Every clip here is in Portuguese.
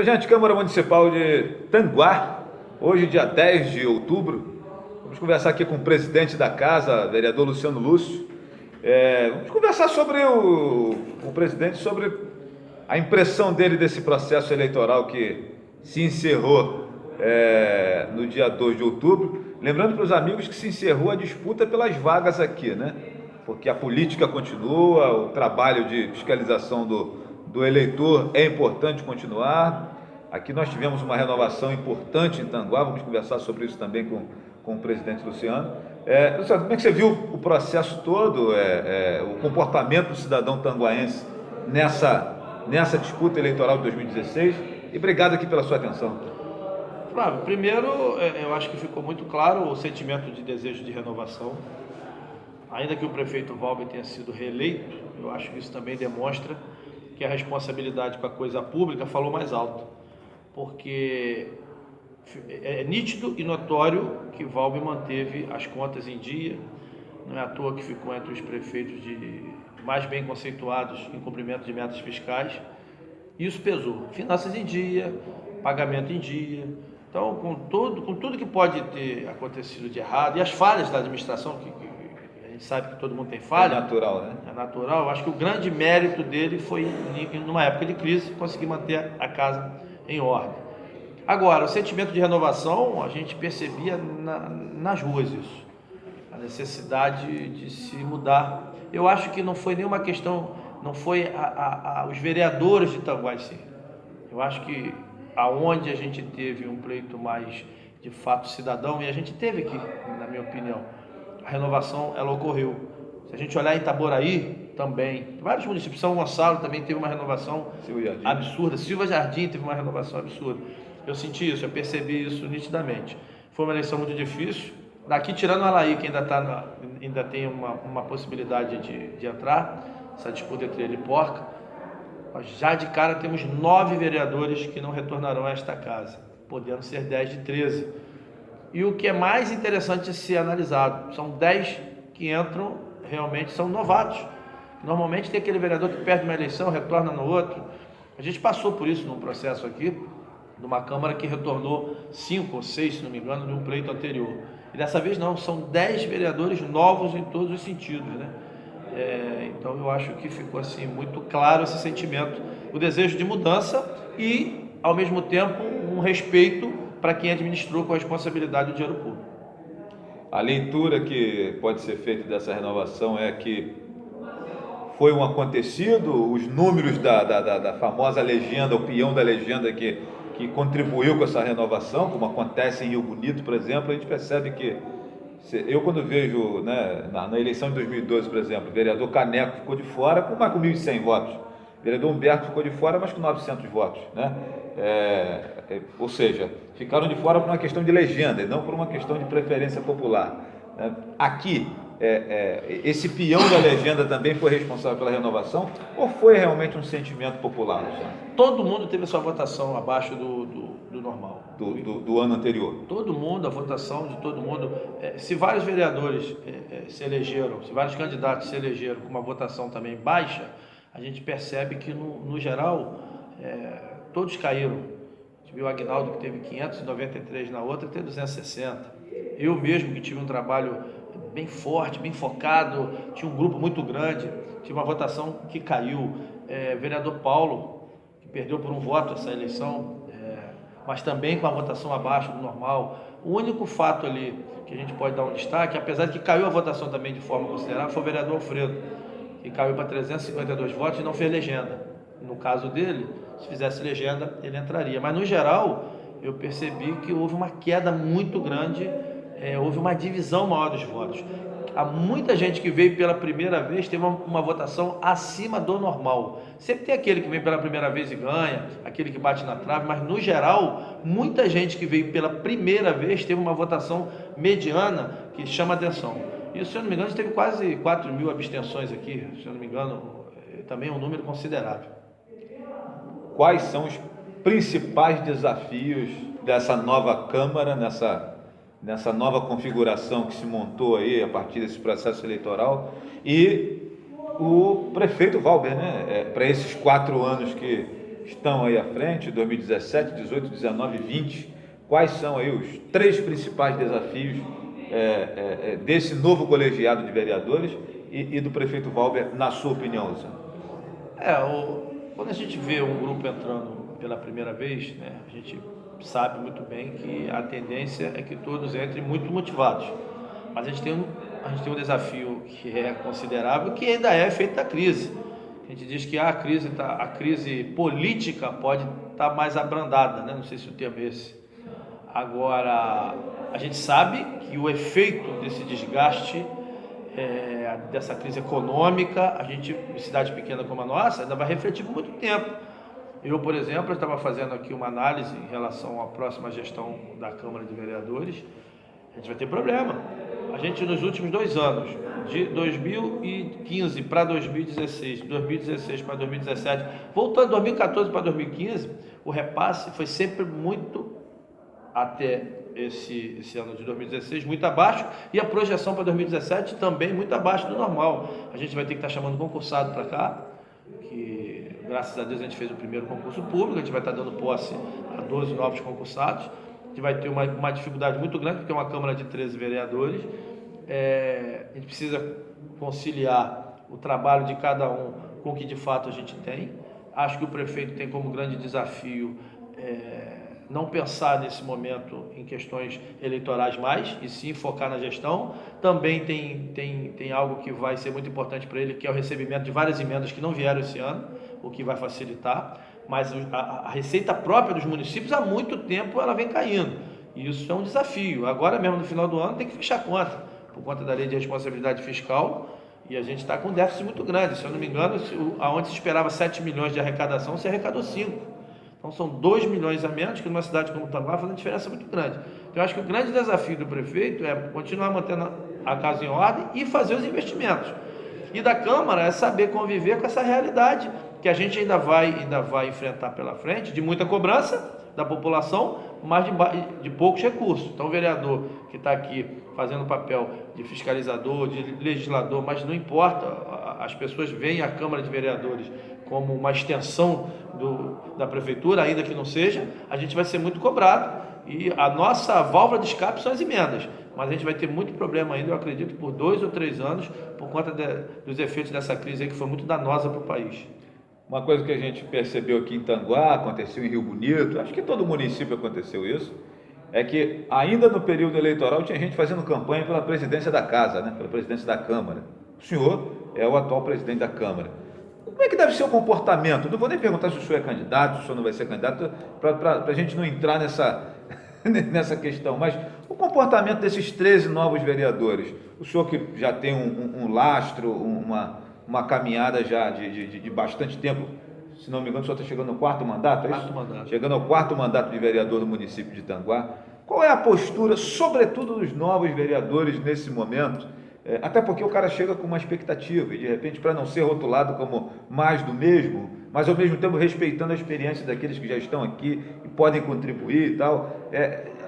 Gente, Câmara Municipal de Tanguá, hoje, dia 10 de outubro, vamos conversar aqui com o presidente da casa, vereador Luciano Lúcio. Vamos conversar sobre o presidente, sobre a impressão dele desse processo eleitoral que se encerrou no dia 2 de outubro. Lembrando para os amigos que se encerrou a disputa pelas vagas aqui, né? Porque a política continua, o trabalho de fiscalização do eleitor é importante continuar. Aqui nós tivemos uma renovação importante em Tanguá, vamos conversar sobre isso também com o presidente Luciano. Luciano, como é que você viu o processo todo, o comportamento do cidadão tanguaense nessa disputa eleitoral de 2016? E obrigado aqui pela sua atenção. Flávio, primeiro, eu acho que ficou muito claro o sentimento de desejo de renovação. Ainda que o prefeito Valber tenha sido reeleito, eu acho que isso também demonstra que a responsabilidade com a coisa pública falou mais alto, porque é nítido e notório que Valber manteve as contas em dia. Não é à toa que ficou entre os prefeitos mais bem conceituados em cumprimento de metas fiscais. Isso pesou. Finanças em dia, pagamento em dia. Então, com tudo que pode ter acontecido de errado, e as falhas da administração, que a gente sabe que todo mundo tem falha. É natural, né? É natural. Eu acho que o grande mérito dele foi, numa época de crise, conseguir manter a casa em ordem. Agora, o sentimento de renovação, a gente percebia nas ruas isso. A necessidade de se mudar. Eu acho que não foi nenhuma questão, não foi os vereadores de Tanguá em si. Eu acho que aonde a gente teve um pleito mais de fato cidadão, e a gente teve aqui, na minha opinião, a renovação ela ocorreu. Se a gente olhar em Itaboraí, também, vários municípios, São Gonçalo também teve uma renovação absurda, Silva Jardim teve uma renovação absurda. Eu senti isso, eu percebi isso nitidamente. Foi uma eleição muito difícil. Daqui, tirando o Alaí, que ainda tem uma possibilidade de entrar, essa disputa entre ele e Porca, já de cara temos 9 vereadores que não retornarão a esta casa, podendo ser 10 de 13. E o que é mais interessante é ser analisado, são 10 que entram, realmente são novatos. Normalmente tem aquele vereador que perde uma eleição, retorna no outro. A gente passou por isso num processo aqui, numa Câmara que retornou 5 ou 6, se não me engano, de um pleito anterior. E dessa vez não, são 10 vereadores novos em todos os sentidos, né? Então eu acho que ficou assim muito claro esse sentimento, o desejo de mudança e, ao mesmo tempo, um respeito para quem administrou com responsabilidade o dinheiro público. A leitura que pode ser feita dessa renovação é que foi um acontecido, os números da famosa legenda, o peão da legenda que contribuiu com essa renovação, como acontece em Rio Bonito, por exemplo, a gente percebe que eu, quando vejo, né, na eleição de 2012, por exemplo, o vereador Caneco ficou de fora com mais com 1.100 votos, o vereador Humberto ficou de fora, mas com 900 votos, né? Ou seja, ficaram de fora por uma questão de legenda e não por uma questão de preferência popular, né? Aqui, esse peão da legenda também foi responsável pela renovação ou foi realmente um sentimento popular, Luciano? Todo mundo teve a sua votação abaixo do normal. Do ano anterior. Todo mundo, a votação de todo mundo. Se vários vereadores se elegeram, se vários candidatos se elegeram com uma votação também baixa, a gente percebe que, no geral, todos caíram. A gente viu o Aguinaldo, que teve 593 na outra, teve 260. Eu mesmo, que tive um trabalho bem forte, bem focado, tinha um grupo muito grande, tive uma votação que caiu. Vereador Paulo, que perdeu por um voto essa eleição, mas também com a votação abaixo do normal. O único fato ali que a gente pode dar um destaque, apesar de que caiu a votação também de forma considerável, foi o vereador Alfredo, que caiu para 352 votos e não fez legenda. No caso dele, se fizesse legenda, ele entraria. Mas, no geral, eu percebi que houve uma queda muito grande, houve uma divisão maior dos votos. Há muita gente que veio pela primeira vez, teve uma votação acima do normal. Sempre tem aquele que vem pela primeira vez e ganha, aquele que bate na trave, mas, no geral, muita gente que veio pela primeira vez teve uma votação mediana que chama atenção. E, se eu não me engano, a gente teve quase 4.000 abstenções aqui, se eu não me engano, também é um número considerável. Quais são os principais desafios dessa nova Câmara, nessa nova configuração que se montou aí a partir desse processo eleitoral, e o prefeito Valber, né, para esses 4 anos estão aí à frente, 2017, 18, 19 e 20. Quais são aí os 3 principais desafios desse novo colegiado de vereadores e do prefeito Valber, na sua opinião, Luciano? Quando a gente vê um grupo entrando pela primeira vez, né, a gente sabe muito bem que a tendência é que todos entrem muito motivados. Mas a gente tem um desafio que é considerável, que ainda é feito da crise. A gente diz que a crise política pode estar mais abrandada, né? Não sei se o termo é esse. Agora, a gente sabe que o efeito desse desgaste, dessa crise econômica, em cidade pequena como a nossa, ainda vai refletir por muito tempo. Eu, por exemplo, estava fazendo aqui uma análise em relação à próxima gestão da Câmara de Vereadores. A gente vai ter problema. A gente, nos últimos 2 anos, de 2015 para 2016, 2016 para 2017, voltando de 2014 para 2015, o repasse foi sempre muito, até esse ano de 2016, muito abaixo, e a projeção para 2017 também muito abaixo do normal. A gente vai ter que estar chamando concursado para cá, que graças a Deus a gente fez o primeiro concurso público, a gente vai estar dando posse a 12 novos concursados. A gente vai ter uma dificuldade muito grande, porque é uma Câmara de 13 vereadores. A gente precisa conciliar o trabalho de cada um com o que de fato a gente tem. Acho que o prefeito tem como grande desafio não pensar nesse momento em questões eleitorais mais, e sim focar na gestão. Também tem algo que vai ser muito importante para ele, que é o recebimento de várias emendas que não vieram esse ano, o que vai facilitar. Mas a receita própria dos municípios, há muito tempo, ela vem caindo. E isso é um desafio. Agora mesmo, no final do ano, tem que fechar a conta, por conta da lei de responsabilidade fiscal, e a gente está com um déficit muito grande. Se eu não me engano, aonde se esperava 7 milhões de arrecadação, se arrecadou 5. Então são 2 milhões a menos, que numa cidade como Tanguá faz uma diferença muito grande. Então eu acho que o grande desafio do prefeito é continuar mantendo a casa em ordem e fazer os investimentos. E da Câmara é saber conviver com essa realidade que a gente ainda vai enfrentar pela frente, de muita cobrança da população, mas de poucos recursos. Então o vereador que está aqui fazendo o papel de fiscalizador, de legislador, mas não importa, as pessoas veem a Câmara de Vereadores como uma extensão da prefeitura, ainda que não seja, a gente vai ser muito cobrado, e a nossa válvula de escape são as emendas, mas a gente vai ter muito problema ainda, eu acredito, por 2 ou 3 anos, por conta dos efeitos dessa crise aí, que foi muito danosa para o país. Uma coisa que a gente percebeu aqui em Tanguá, aconteceu em Rio Bonito, acho que todo município aconteceu isso, é que ainda no período eleitoral tinha gente fazendo campanha pela presidência da casa, né? Pela presidência da Câmara. O senhor é o atual presidente da Câmara. Como é que deve ser o comportamento? Não vou nem perguntar se o senhor é candidato, se o senhor não vai ser candidato, para a gente não entrar nessa questão, mas o comportamento desses 13 novos vereadores, o senhor que já tem um lastro, uma caminhada já de bastante tempo, se não me engano, o senhor está chegando ao 4º mandato, é isso? 4º mandato. Chegando ao 4º mandato de vereador do município de Tanguá. Qual é a postura, sobretudo dos novos vereadores nesse momento? Até porque o cara chega com uma expectativa e de repente, para não ser rotulado como mais do mesmo, mas ao mesmo tempo respeitando a experiência daqueles que já estão aqui e podem contribuir e tal.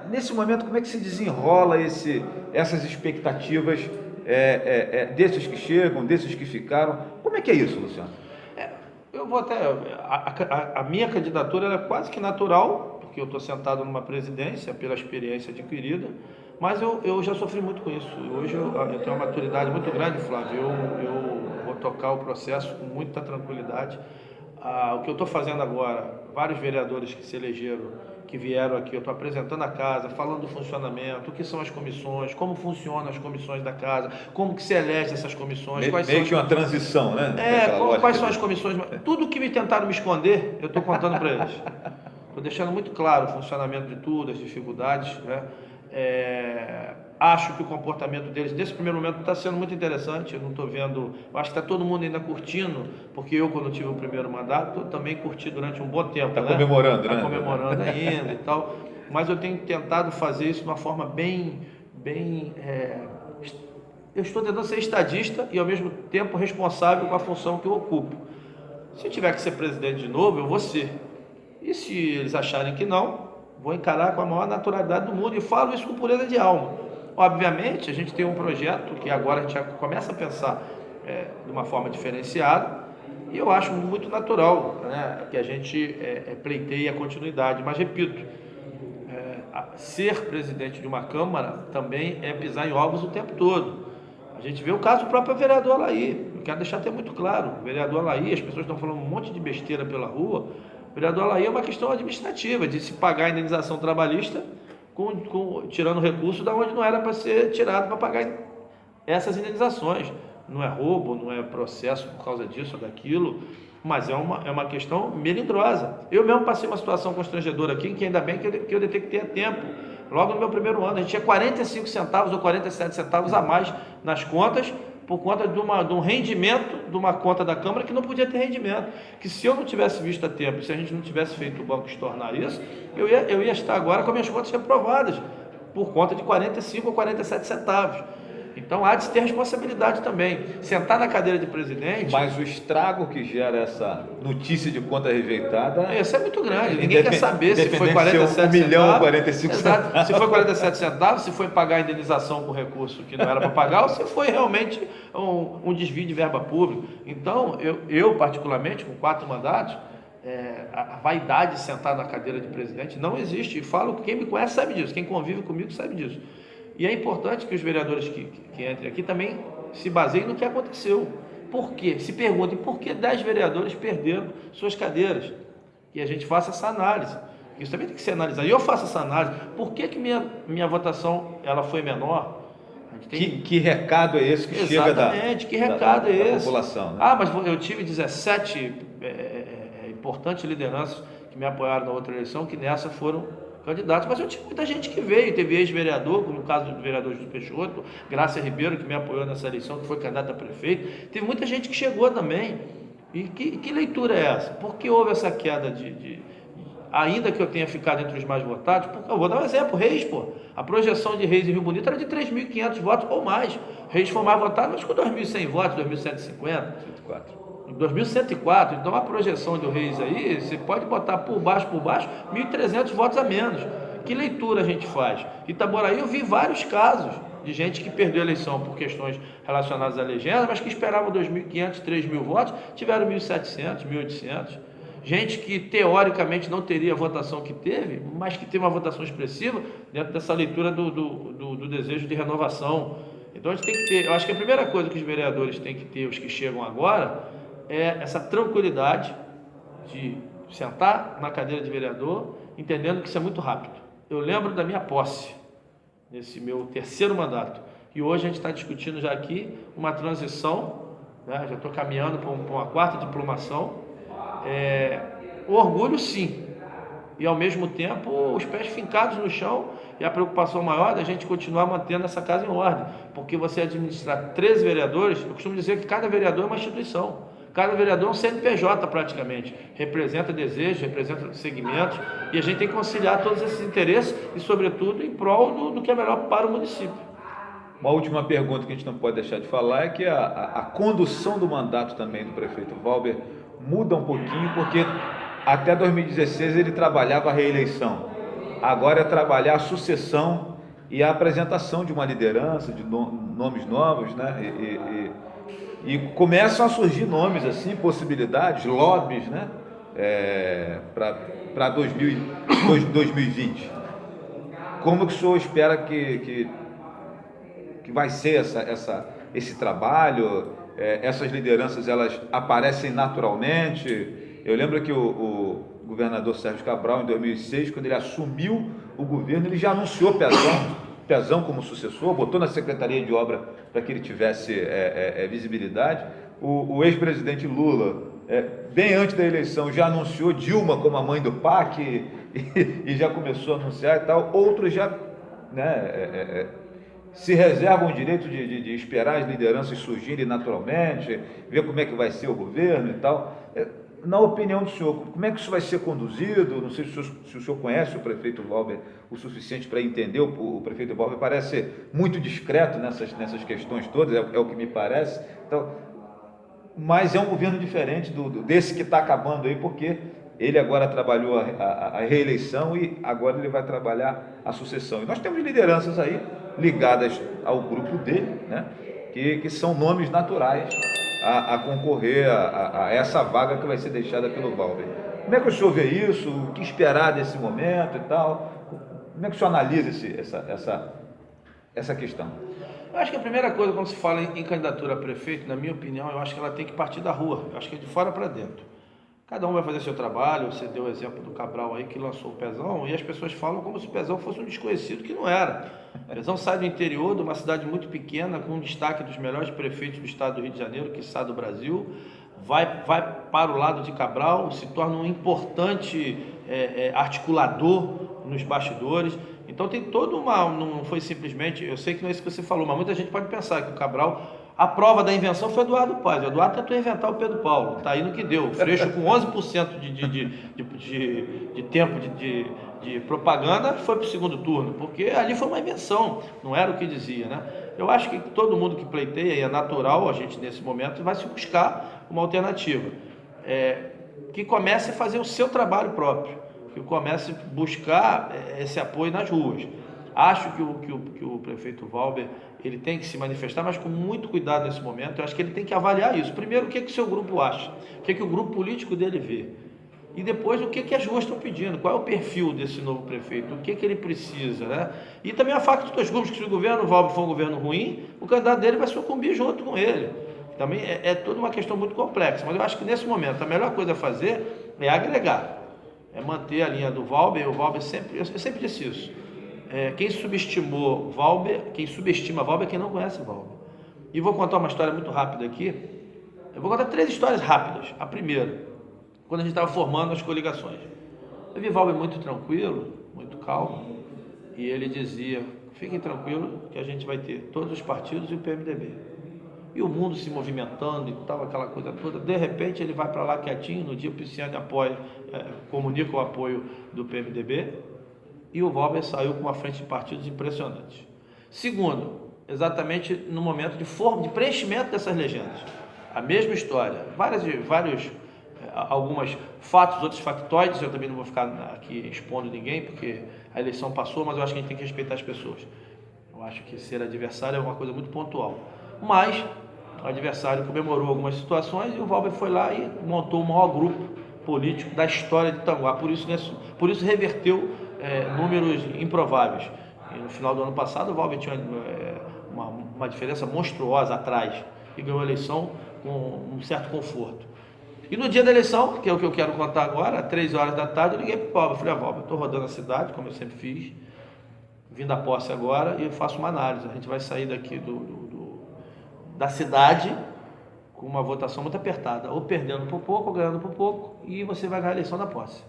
Nesse momento, como é que se desenrola essas expectativas desses que chegam, desses que ficaram? Como é que é isso, Luciano? Eu vou até... A minha candidatura é quase que natural, porque eu estou sentado numa presidência pela experiência adquirida, mas eu já sofri muito com isso. Hoje eu tenho uma maturidade muito grande, Flávio. Eu vou tocar o processo com muita tranquilidade. O que eu estou fazendo agora, vários vereadores que se elegeram, que vieram aqui, eu estou apresentando a casa, falando do funcionamento, o que são as comissões, como funcionam as comissões da casa, como que se elege essas comissões, meio que uma transição, né? Quais são as comissões, tudo que me tentaram me esconder, eu estou contando para eles. Estou deixando muito claro o funcionamento de tudo, as dificuldades, né? Acho que o comportamento deles nesse primeiro momento está sendo muito interessante. Eu não estou vendo, eu acho que está todo mundo ainda curtindo, porque eu, quando tive o primeiro mandato, também curti durante um bom tempo. Está comemorando, né? Está comemorando ainda e tal, mas eu tenho tentado fazer isso de uma forma bem eu estou tentando ser estadista e ao mesmo tempo responsável com a função que eu ocupo. Se eu tiver que ser presidente de novo, eu vou ser, e se eles acharem que não, vou encarar com a maior naturalidade do mundo, e falo isso com pureza de alma. Obviamente, a gente tem um projeto que agora a gente já começa a pensar de uma forma diferenciada, E eu acho muito natural, né, que a gente pleiteie a continuidade. Mas, repito, ser presidente de uma Câmara também é pisar em ovos o tempo todo. A gente vê o caso do próprio vereador Alaí. Eu quero deixar até muito claro. O vereador Alaí, as pessoas estão falando um monte de besteira pela rua. O vereador Alaí é uma questão administrativa, de se pagar a indenização trabalhista tirando recurso da onde não era para ser tirado para pagar essas indenizações. Não é roubo, não é processo por causa disso ou daquilo, mas é uma questão melindrosa. Eu mesmo passei uma situação constrangedora aqui, que ainda bem que eu detectei a tempo. Logo no meu primeiro ano, a gente tinha 45 centavos ou 47 centavos a mais nas contas, por conta de um rendimento de uma conta da Câmara que não podia ter rendimento. Que se eu não tivesse visto a tempo, se a gente não tivesse feito o banco estornar isso, eu ia estar agora com as minhas contas reprovadas, por conta de 45 ou 47 centavos. Então há de se ter responsabilidade também. Sentar na cadeira de presidente... Mas o estrago que gera essa notícia de conta rejeitada... Isso é muito grande. Ninguém quer saber se foi 47 centavos. 1 milhão ou 45 Exato. centavos. Se foi 47 centavos, se foi pagar a indenização com recurso que não era para pagar, ou se foi realmente um desvio de verba pública. Então, eu particularmente, com 4 mandatos, a vaidade de sentar na cadeira de presidente não existe. E falo, quem me conhece sabe disso, quem convive comigo sabe disso. E é importante que os vereadores que entrem aqui também se baseiem no que aconteceu. Por quê? Se perguntem por que 10 vereadores perderam suas cadeiras. E a gente faça essa análise. Isso também tem que ser analisado. E eu faço essa análise. Por que minha votação ela foi menor? Que recado é esse que chega da população? Né? Mas eu tive 17 importantes lideranças que me apoiaram na outra eleição, que nessa foram candidatos, mas eu tive muita gente que veio, teve ex-vereador, como no caso do vereador Júlio Peixoto, Graça Ribeiro, que me apoiou nessa eleição, que foi candidato a prefeito, teve muita gente que chegou também. E que leitura é essa? Por que houve essa queda ainda que eu tenha ficado entre os mais votados? Porque, eu vou dar um exemplo, Reis, a projeção de Reis em Rio Bonito era de 3.500 votos ou mais. Reis foi mais votado, mas com 2.100 votos, 2.150. 2.104, então a projeção do Reis aí, você pode botar por baixo, 1.300 votos a menos. Que leitura a gente faz? Itaboraí eu vi vários casos de gente que perdeu a eleição por questões relacionadas à legenda, mas que esperavam 2.500, 3.000 votos, tiveram 1.700, 1.800. Gente que teoricamente não teria a votação que teve, mas que teve uma votação expressiva dentro dessa leitura do desejo de renovação. Então a gente tem que ter, eu acho que a primeira coisa que os vereadores têm que ter, os que chegam agora, é essa tranquilidade de sentar na cadeira de vereador, entendendo que isso é muito rápido. Eu lembro da minha posse, nesse meu 3º mandato, e hoje a gente está discutindo já aqui uma transição, né? Já estou caminhando para uma 4ª diplomação. O orgulho, sim, e ao mesmo tempo os pés fincados no chão e a preocupação maior da gente continuar mantendo essa casa em ordem, porque você administrar 13 vereadores, eu costumo dizer que cada vereador é uma instituição. Cada vereador é um CNPJ praticamente, representa desejos, representa segmentos, e a gente tem que conciliar todos esses interesses e, sobretudo, em prol do que é melhor para o município. Uma última pergunta que a gente não pode deixar de falar é que a condução do mandato também do prefeito Valber muda um pouquinho, porque até 2016 ele trabalhava a reeleição, agora é trabalhar a sucessão e a apresentação de uma liderança, de nomes novos, né? E começam a surgir nomes assim, possibilidades, lobbies, né? Para 2020. Como que o senhor espera que vai ser esse trabalho? Essas lideranças, elas aparecem naturalmente? Eu lembro que o governador Sérgio Cabral, em 2006, quando ele assumiu o governo, ele já anunciou Pezão como sucessor, botou na Secretaria de Obra para que ele tivesse visibilidade. O ex-presidente Lula, bem antes da eleição, já anunciou Dilma como a mãe do PAC e já começou a anunciar e tal. Outros já se reservam o direito de esperar as lideranças surgirem naturalmente, ver como é que vai ser o governo e tal. Na opinião do senhor, como é que isso vai ser conduzido? Não sei se o senhor conhece o prefeito Valber o suficiente para entender. O prefeito Valber parece ser muito discreto nessas questões todas, é o que me parece. Então, mas é um governo diferente desse que está acabando aí, porque ele agora trabalhou a reeleição e agora ele vai trabalhar a sucessão. E nós temos lideranças aí ligadas ao grupo dele, né, que são nomes naturais a concorrer a essa vaga que vai ser deixada pelo Valber. Como é que o senhor vê isso? O que esperar desse momento e tal? Como é que o senhor analisa essa questão? Eu acho que a primeira coisa, quando se fala em candidatura a prefeito, na minha opinião, eu acho que ela tem que partir da rua. Eu acho que é de fora para dentro. Cada um vai fazer seu trabalho. Você deu o exemplo do Cabral aí, que lançou o Pezão, e as pessoas falam como se o Pezão fosse um desconhecido, que não era. O Pezão sai do interior, de uma cidade muito pequena, com um destaque dos melhores prefeitos do estado do Rio de Janeiro, quiçá do Brasil, vai para o lado de Cabral, se torna um importante articulador nos bastidores. Então tem toda uma... Não foi simplesmente... Eu sei que não é isso que você falou, mas muita gente pode pensar que o Cabral... A prova da invenção foi Eduardo Paz. O Eduardo tentou inventar o Pedro Paulo. Está aí no que deu. O Freixo com 11% de tempo de propaganda foi para o segundo turno, porque ali foi uma invenção, não era o que dizia, né? Eu acho que todo mundo que pleiteia, e é natural a gente nesse momento, vai se buscar uma alternativa. Que comece a fazer o seu trabalho próprio, que comece a buscar esse apoio nas ruas. Acho que o prefeito Valber, ele tem que se manifestar, mas com muito cuidado nesse momento. Eu acho que ele tem que avaliar isso. Primeiro, o que o seu grupo acha, o que o grupo político dele vê. E depois, o que as ruas estão pedindo, qual é o perfil desse novo prefeito, o que ele precisa, né? E também a faca dos dois grupos, que se o governo Valber for um governo ruim, o candidato dele vai sucumbir junto com ele. Também é toda uma questão muito complexa, mas eu acho que nesse momento a melhor coisa a fazer é agregar, é manter a linha do Valber. O Valber sempre, eu sempre disse isso. Quem subestimou Valber, quem subestima Valber é quem não conhece Valber. E vou contar uma história muito rápida aqui. Eu vou contar 3 histórias rápidas. A primeira, quando a gente estava formando as coligações. Eu vi Valber muito tranquilo, muito calmo, e ele dizia: fiquem tranquilos que a gente vai ter todos os partidos e o PMDB. E o mundo se movimentando e tal, aquela coisa toda. De repente ele vai para lá quietinho, no dia o Pisciani comunica o apoio do PMDB, e o Valber saiu com uma frente de partidos impressionante. Segundo, exatamente no momento de preenchimento dessas legendas. A mesma história, alguns fatos, outros factoides. Eu também não vou ficar aqui expondo ninguém, porque a eleição passou, mas eu acho que a gente tem que respeitar as pessoas. Eu acho que ser adversário é uma coisa muito pontual. Mas o adversário comemorou algumas situações e o Valber foi lá e montou o maior grupo político da história de Itanguá. Por isso reverteu números improváveis. E no final do ano passado o Valber tinha uma diferença monstruosa atrás e ganhou a eleição com um certo conforto. E no dia da eleição, que é o que eu quero contar agora, às 3 horas da tarde, eu liguei para o Valber. Falei: Valber, estou rodando a cidade, como eu sempre fiz, vim da posse agora, e eu faço uma análise. A gente vai sair daqui da cidade com uma votação muito apertada, ou perdendo por pouco, ou ganhando por pouco, e você vai ganhar a eleição da posse.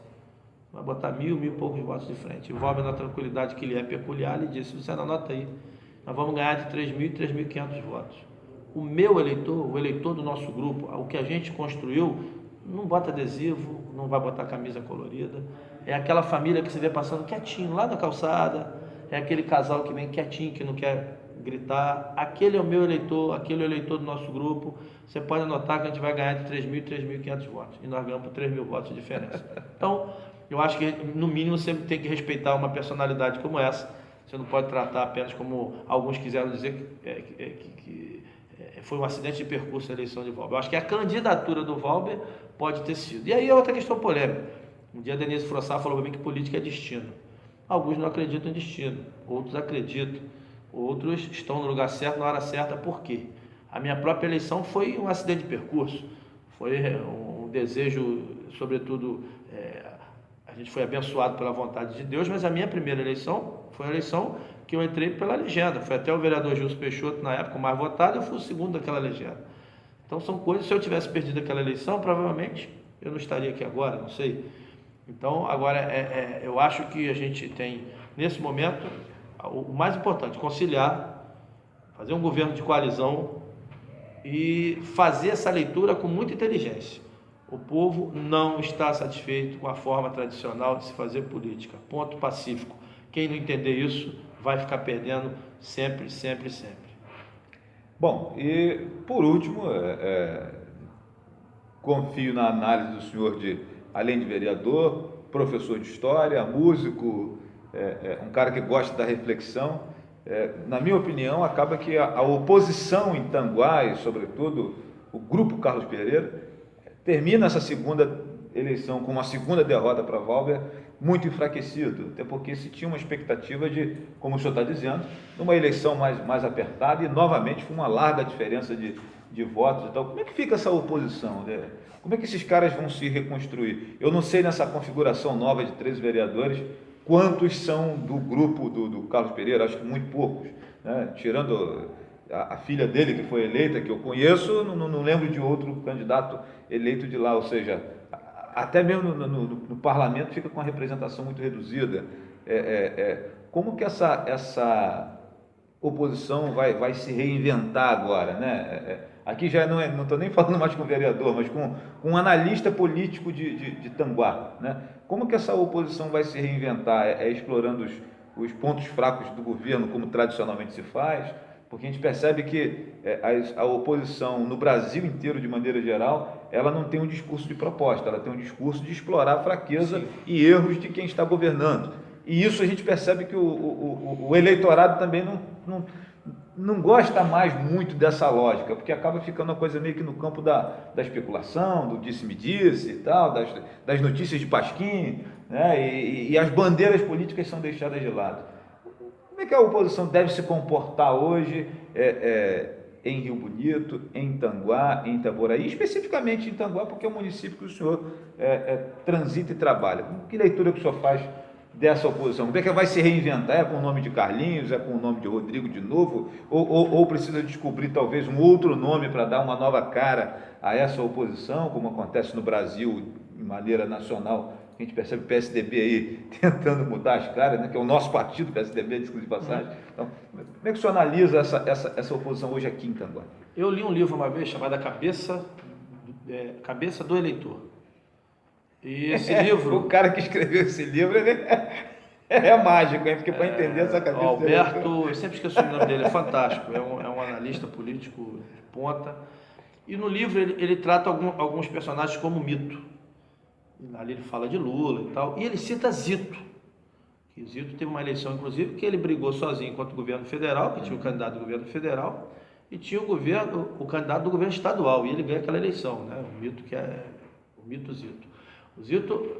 Vai botar 1.000 e poucos votos de frente. E o Valber, na tranquilidade que ele é peculiar, ele disse: você anota aí, nós vamos ganhar de 3.000 e 3.500 votos. O meu eleitor, o eleitor do nosso grupo, o que a gente construiu, não bota adesivo, não vai botar camisa colorida. É aquela família que você vê passando quietinho lá na calçada, é aquele casal que vem quietinho, que não quer gritar. Aquele é o meu eleitor, aquele é o eleitor do nosso grupo. Você pode anotar que a gente vai ganhar de 3.000 e 3.500 votos. E nós ganhamos por 3.000 votos de diferença. Então, eu acho que no mínimo você tem que respeitar uma personalidade como essa. Você não pode tratar apenas como alguns quiseram dizer que foi um acidente de percurso a eleição de Valber. Eu acho que a candidatura do Valber pode ter sido. E aí é outra questão polêmica. Um dia a Denise Frossard falou para mim que política é destino. Alguns não acreditam em destino, outros acreditam, outros estão no lugar certo, na hora certa. Por quê? A minha própria eleição foi um acidente de percurso, foi um desejo, sobretudo, a gente foi abençoado pela vontade de Deus, mas a minha primeira eleição foi a eleição que eu entrei pela legenda. Foi até o vereador Gilson Peixoto, na época, o mais votado, eu fui o segundo daquela legenda. Então são coisas, se eu tivesse perdido aquela eleição, provavelmente eu não estaria aqui agora, não sei. Então, agora, eu acho que a gente tem, nesse momento, o mais importante, conciliar, fazer um governo de coalizão e fazer essa leitura com muita inteligência. O povo não está satisfeito com a forma tradicional de se fazer política. Ponto pacífico. Quem não entender isso vai ficar perdendo sempre, sempre, sempre. Bom, e por último, confio na análise do senhor além de vereador, professor de história, músico, um cara que gosta da reflexão. Na minha opinião, acaba que a oposição em Itanguá, e sobretudo o o grupo Carlos Pereira, termina essa segunda eleição com uma segunda derrota para Valber, muito enfraquecido, até porque se tinha uma expectativa de, como o senhor está dizendo, uma eleição mais apertada e novamente com uma larga diferença de votos e tal. Como é que fica essa oposição, né? Como é que esses caras vão se reconstruir? Eu não sei nessa configuração nova de 13 vereadores quantos são do grupo do Carlos Pereira, acho que muito poucos, né? Tirando a filha dele que foi eleita, que eu conheço, não lembro de outro candidato eleito de lá, ou seja, até mesmo no parlamento fica com uma representação muito reduzida. Como que essa oposição vai se reinventar agora, né? Aqui já não estou nem falando mais com o vereador, mas com um analista político de Tanguá, né? Como que essa oposição vai se reinventar? Explorando os pontos fracos do governo, como tradicionalmente se faz? Porque a gente percebe que a oposição no Brasil inteiro, de maneira geral, ela não tem um discurso de proposta, ela tem um discurso de explorar a fraqueza e erros de quem está governando. E isso a gente percebe que o eleitorado também não gosta mais muito dessa lógica, porque acaba ficando uma coisa meio que no campo da especulação, do disse-me-disse e tal, das notícias de pasquim, né? E as bandeiras políticas são deixadas de lado. Como é que a oposição deve se comportar hoje em Rio Bonito, em Tanguá, em Itaboraí, especificamente em Tanguá, porque é o município que o senhor transita e trabalha? Que leitura que o senhor faz dessa oposição? Como é que ela vai se reinventar? É com o nome de Carlinhos? É com o nome de Rodrigo de novo? Ou precisa descobrir talvez um outro nome para dar uma nova cara a essa oposição, como acontece no Brasil de maneira nacional? A gente percebe o PSDB aí tentando mudar as caras, né, que é o nosso partido, o PSDB, de passagem. Então, como é que o senhor analisa essa oposição hoje aqui em Tanguá? Eu li um livro uma vez chamado Cabeça do Eleitor. E esse livro... O cara que escreveu esse livro é mágico, hein? Porque para entender essa cabeça... Alberto, eu sempre esqueço o nome dele, é fantástico, é um analista político de ponta. E no livro ele trata alguns personagens como mito. Ali ele fala de Lula e tal, e ele cita Zito, que Zito teve uma eleição, inclusive, que ele brigou sozinho contra o governo federal, que tinha o candidato do governo federal, e tinha o candidato do governo estadual, e ele ganha aquela eleição, né? O mito que é o mito Zito. O Zito,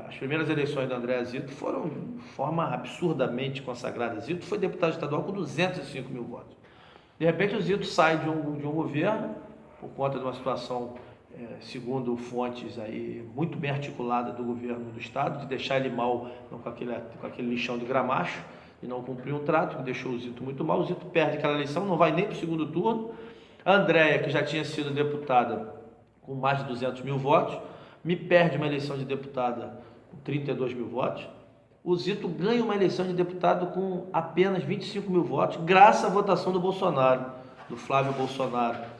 as primeiras eleições do André Zito foram de forma absurdamente consagrada. Zito foi deputado estadual com 205 mil votos. De repente o Zito sai de um governo, por conta de uma situação... segundo fontes aí muito bem articuladas do governo do estado, de deixar ele mal com aquele lixão de Gramacho, e não cumprir um trato, que deixou o Zito muito mal. O Zito perde aquela eleição, não vai nem para o segundo turno. A Andréia, que já tinha sido deputada com mais de 200 mil votos, me perde uma eleição de deputada com 32 mil votos. O Zito ganha uma eleição de deputado com apenas 25 mil votos, graças à votação do Bolsonaro, do Flávio Bolsonaro.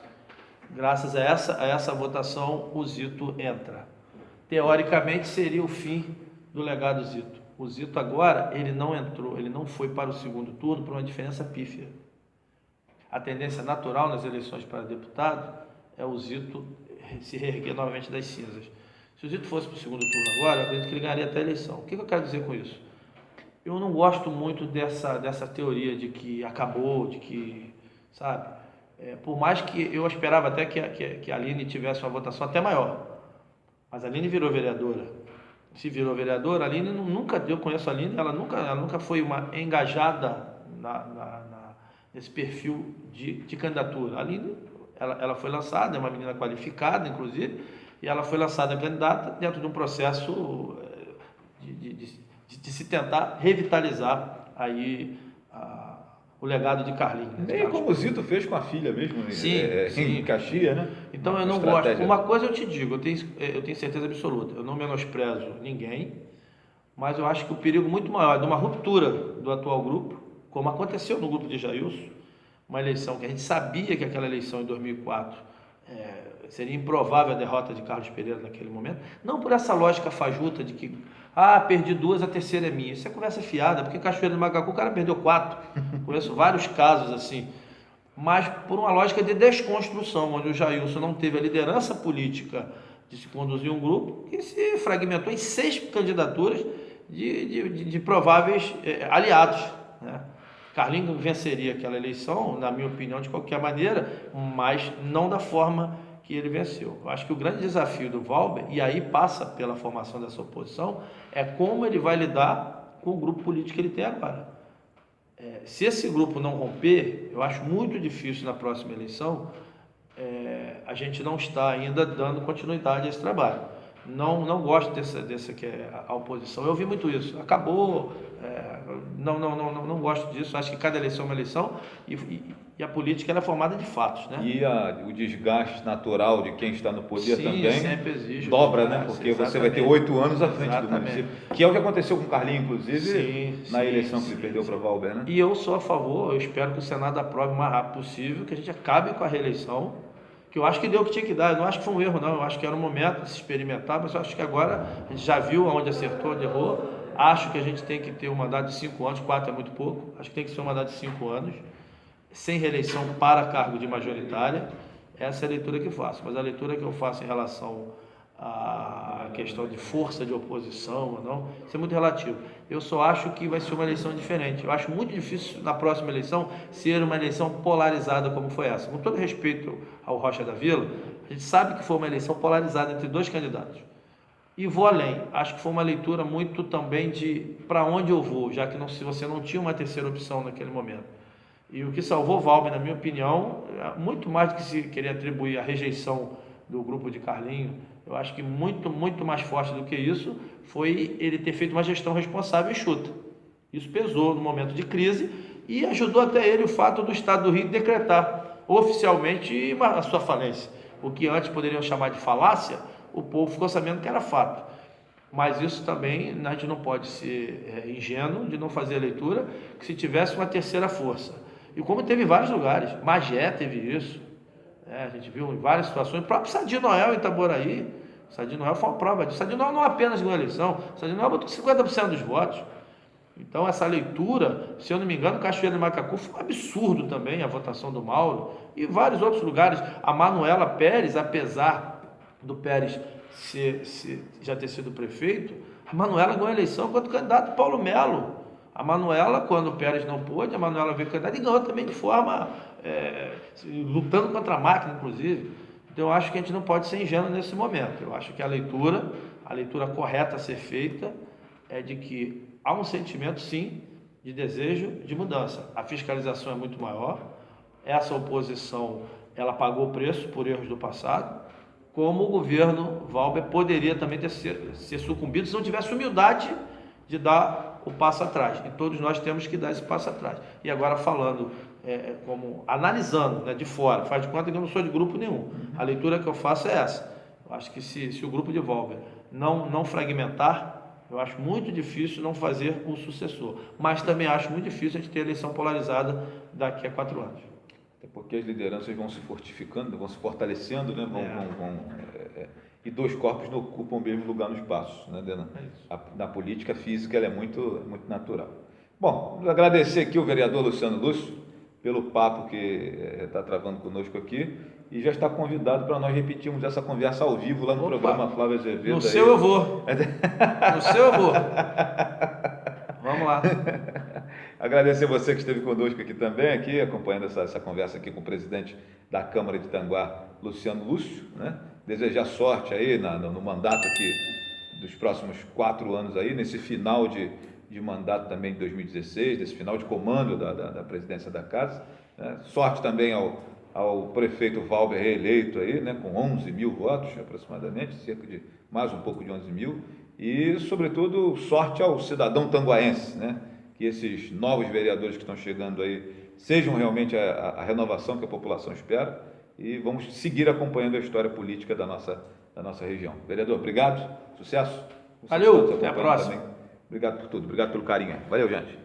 Graças a essa votação, o Zito entra. Teoricamente, seria o fim do legado Zito. O Zito agora, ele não entrou, ele não foi para o segundo turno por uma diferença pífia. A tendência natural nas eleições para deputado é o Zito se reerguer novamente das cinzas. Se o Zito fosse para o segundo turno agora, eu acredito que ele ganharia até a eleição. O que eu quero dizer com isso? Eu não gosto muito dessa teoria de que acabou, de que, sabe... por mais que eu esperava até que a Aline tivesse uma votação até maior, mas a Aline virou vereadora. Se virou vereadora, a Aline eu conheço a Aline, ela nunca foi uma engajada nesse perfil de candidatura. A Aline, ela foi lançada, é uma menina qualificada, inclusive, e ela foi lançada candidata dentro de um processo de se tentar revitalizar aí o legado de Carlinhos. Meio como o Zito fez com a filha mesmo, sim. Em Caxias, né? Então eu não gosto. Uma coisa eu te digo, eu tenho certeza absoluta, eu não menosprezo ninguém, mas eu acho que o perigo muito maior de uma ruptura do atual grupo, como aconteceu no grupo de Jailson, uma eleição que a gente sabia que aquela eleição em 2004 seria improvável a derrota de Carlos Pereira naquele momento, não por essa lógica fajuta de que perdi 2, a terceira é minha. Isso é conversa fiada, porque Cachoeira do Macacu o cara perdeu 4. Conheço vários casos assim. Mas por uma lógica de desconstrução, onde o Jailson não teve a liderança política de se conduzir um grupo e se fragmentou em 6 candidaturas de prováveis aliados, né? Carlinhos venceria aquela eleição, na minha opinião, de qualquer maneira, mas não da forma que ele venceu. Eu acho que o grande desafio do Valber, e aí passa pela formação dessa oposição, é como ele vai lidar com o grupo político que ele tem agora. Se esse grupo não romper, eu acho muito difícil na próxima eleição a gente não está ainda dando continuidade a esse trabalho. Não gosto dessa que é a oposição. Eu ouvi muito isso. Acabou. Não gosto disso. Acho que cada eleição é uma eleição e a política ela é formada de fatos, né? E o desgaste natural de quem está no poder Sim, também sempre existe dobra, né? Porque você vai ter 8 anos à frente do município. Que é o que aconteceu com o Carlinhos, inclusive, na eleição que ele perdeu para Valber, né? E eu sou a favor, eu espero que o Senado aprove o mais rápido possível, que a gente acabe com a reeleição, que eu acho que deu o que tinha que dar. Eu não acho que foi um erro, não. Eu acho que era um momento de se experimentar, mas eu acho que agora a gente já viu onde acertou, onde errou. Acho que a gente tem que ter um mandato de 5 anos, 4 é muito pouco. Acho que tem que ser um mandato de 5 anos, sem reeleição para cargo de majoritária. Essa é a leitura que eu faço. Mas a leitura que eu faço em relação à questão de força de oposição ou não, isso é muito relativo. Eu só acho que vai ser uma eleição diferente. Eu acho muito difícil na próxima eleição ser uma eleição polarizada como foi essa. Com todo respeito ao Rocha da Vila, a gente sabe que foi uma eleição polarizada entre 2 candidatos. E vou além, acho que foi uma leitura muito também de para onde eu vou, já que se você não tinha uma terceira opção naquele momento. E o que salvou o Valber, na minha opinião, muito mais do que se querer atribuir a rejeição do grupo de Carlinhos, eu acho que muito mais forte do que isso foi ele ter feito uma gestão responsável e enxuta. Isso pesou no momento de crise e ajudou até ele o fato do Estado do Rio decretar oficialmente a sua falência. O que antes poderiam chamar de falácia, o povo ficou sabendo que era fato. Mas isso também, a gente não pode ser ingênuo de não fazer a leitura, que se tivesse uma terceira força. E como teve em vários lugares, Magé teve isso, a gente viu em várias situações, o próprio Sadi Noel em Itaboraí, Sadi Noel foi uma prova disso. Sadi Noel não apenas ganhou a eleição, Sadi Noel botou 50% dos votos. Então essa leitura, se eu não me engano, Cachoeira de Macacu foi um absurdo também, a votação do Mauro, e vários outros lugares. A Manuela Pérez, apesar do Pérez já ter sido prefeito, a Manuela ganhou a eleição contra o candidato Paulo Melo. A Manuela, quando o Pérez não pôde, a Manuela veio candidata e ganhou também de forma, lutando contra a máquina, inclusive. Então eu acho que a gente não pode ser ingênuo nesse momento. Eu acho que a leitura correta a ser feita é de que há um sentimento, sim, de desejo de mudança. A fiscalização é muito maior, essa oposição, ela pagou o preço por erros do passado, como o governo Valber poderia também ser sucumbido se não tivesse humildade de dar o passo atrás. E todos nós temos que dar esse passo atrás. E agora falando, analisando, né, de fora, faz de conta que eu não sou de grupo nenhum. A leitura que eu faço é essa. Eu acho que se o grupo de Valber não fragmentar, eu acho muito difícil não fazer o sucessor. Mas também acho muito difícil a gente ter eleição polarizada daqui a 4 anos. Até porque as lideranças vão se fortificando, vão se fortalecendo, né? E 2 corpos não ocupam o mesmo lugar no espaço, né, Dena? Na política física ela é muito natural. Bom, agradecer aqui o vereador Luciano Lúcio pelo papo que está travando conosco aqui e já está convidado para nós repetirmos essa conversa ao vivo lá no programa Flávio Azevedo. No seu eu vou. No seu eu vou. Vamos lá. Agradecer você que esteve conosco aqui também, acompanhando essa conversa aqui com o presidente da Câmara de Tanguá, Luciano Lúcio, né? Desejar sorte aí no mandato aqui dos próximos 4 anos aí, nesse final de mandato também de 2016, nesse final de comando da presidência da casa, né? Sorte também ao prefeito Valber reeleito aí, né? Com 11 mil votos aproximadamente, cerca de mais um pouco de 11 mil, e sobretudo sorte ao cidadão tanguaense, né? Que esses novos vereadores que estão chegando aí sejam realmente a renovação que a população espera e vamos seguir acompanhando a história política da nossa região. Vereador, obrigado, sucesso. Valeu, até a próxima. Também. Obrigado por tudo, obrigado pelo carinho. Valeu, gente.